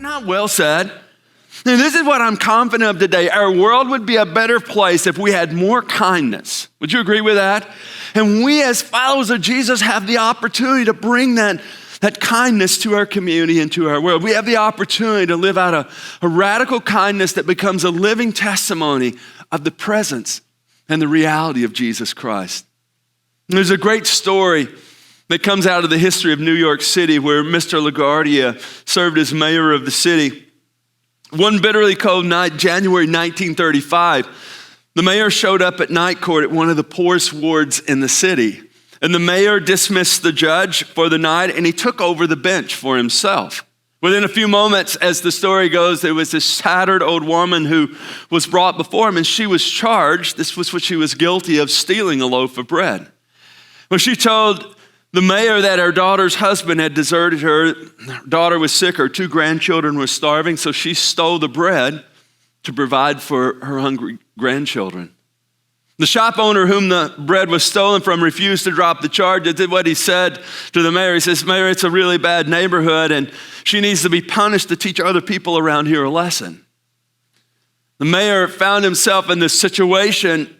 Not well said. And this is what I'm confident of today. Our world would be a better place if we had more kindness. Would you agree with that? And we as followers of Jesus have the opportunity to bring that kindness to our community and to our world. We have the opportunity to live out a radical kindness that becomes a living testimony of the presence and the reality of Jesus Christ. And there's a great story that comes out of the history of New York City where Mr. LaGuardia served as mayor of the city. One bitterly cold night, January 1935, the mayor showed up at night court at one of the poorest wards in the city. And the mayor dismissed the judge for the night, and he took over the bench for himself. Within a few moments, as the story goes, there was this tattered old woman who was brought before him, and she was charged, this was what she was guilty of, stealing a loaf of bread. Well, she told the mayor that her daughter's husband had deserted her. Her daughter was sick, her 2 grandchildren were starving, so she stole the bread to provide for her hungry grandchildren. The shop owner whom the bread was stolen from refused to drop the charge. It did what he said to the mayor. He says, "Mayor, it's a really bad neighborhood and she needs to be punished to teach other people around here a lesson." The mayor found himself in this situation,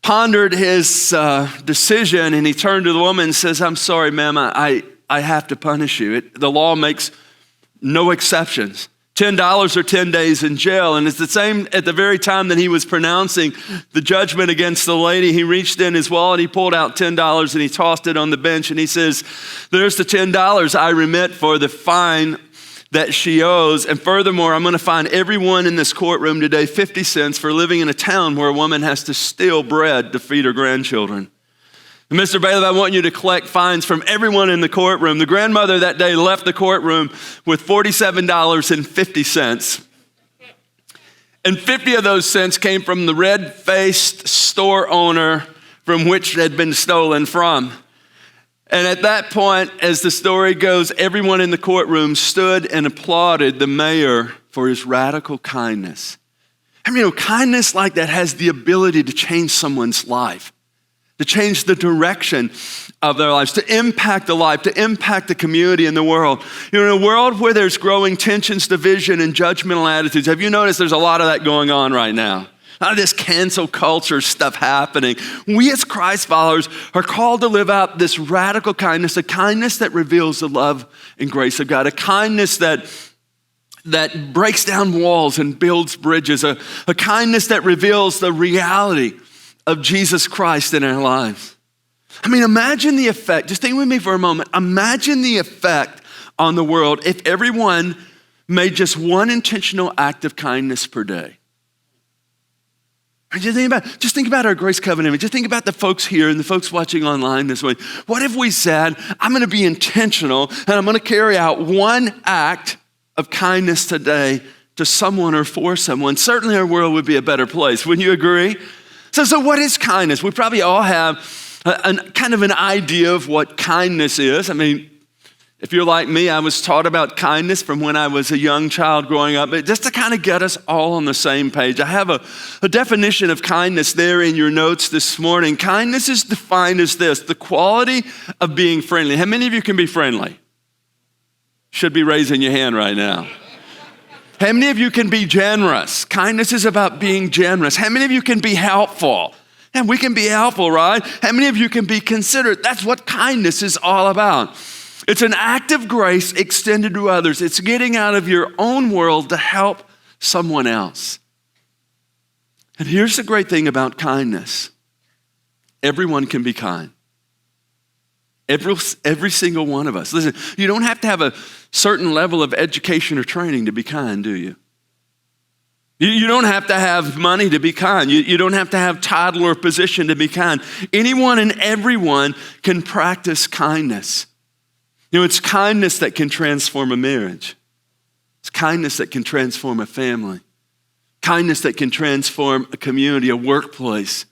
pondered his decision, and he turned to the woman and says, "I'm sorry, ma'am, I have to punish you. The law makes no exceptions. $10 or 10 days in jail." And it's the same at the very time that he was pronouncing the judgment against the lady. He reached in his wallet, he pulled out $10 and he tossed it on the bench and he says, "There's the $10 I remit for the fine that she owes. And furthermore, I'm going to fine everyone in this courtroom today 50 cents for living in a town where a woman has to steal bread to feed her grandchildren." And Mr. Bailiff, I want you to collect fines from everyone in the courtroom. The grandmother that day left the courtroom with $47.50. And 50 of those cents came from the red-faced store owner from which it had been stolen from. And at that point, as the story goes, everyone in the courtroom stood and applauded the mayor for his radical kindness. I mean, kindness like that has the ability to change someone's life, to change the direction of their lives, to impact the life, to impact the community and the world. You know, in a world where there's growing tensions, division, and judgmental attitudes, have you noticed there's a lot of that going on right now? A lot of this cancel culture stuff happening. We as Christ followers are called to live out this radical kindness, a kindness that reveals the love and grace of God, a kindness that breaks down walls and builds bridges, a kindness that reveals the reality of Jesus Christ in our lives. I mean, imagine the effect, just think with me for a moment, imagine the effect on the world if everyone made just one intentional act of kindness per day. Just think about our Grace Covenant. Just think about the folks here and the folks watching online this way. What if we said, I'm going to be intentional and I'm going to carry out one act of kindness today to someone or for someone? Certainly our world would be a better place. Wouldn't you agree? So what is kindness? We probably all have kind of an idea of what kindness is. I mean, if you're like me, I was taught about kindness from when I was a young child growing up, but just to kind of get us all on the same page. I have a definition of kindness there in your notes this morning. Kindness is defined as this: the quality of being friendly. How many of you can be friendly? Should be raising your hand right now. How many of you can be generous? Kindness is about being generous. How many of you can be helpful? And we can be helpful, right? How many of you can be considerate? That's what kindness is all about. It's an act of grace extended to others. It's getting out of your own world to help someone else. And here's the great thing about kindness. Everyone can be kind. Every single one of us. Listen, you don't have to have a certain level of education or training to be kind, do you? You don't have to have money to be kind. You don't have to have title or position to be kind. Anyone and everyone can practice kindness. You know, it's kindness that can transform a marriage. It's kindness that can transform a family. Kindness that can transform a community, a workplace.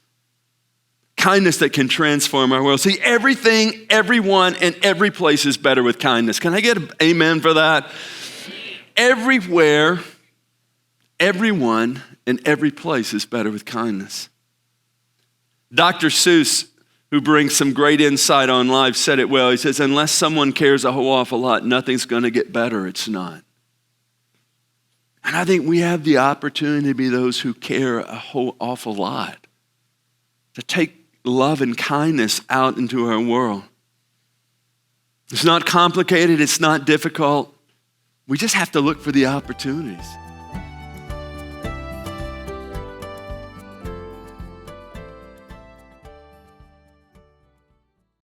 Kindness that can transform our world. See, everything, everyone, and every place is better with kindness. Can I get an amen for that? Everywhere, everyone, and every place is better with kindness. Dr. Seuss who brings some great insight on life, said it well. He says, unless someone cares a whole awful lot, nothing's going to get better. It's not. And I think we have the opportunity to be those who care a whole awful lot, to take love and kindness out into our world. It's not complicated. It's not difficult. We just have to look for the opportunities.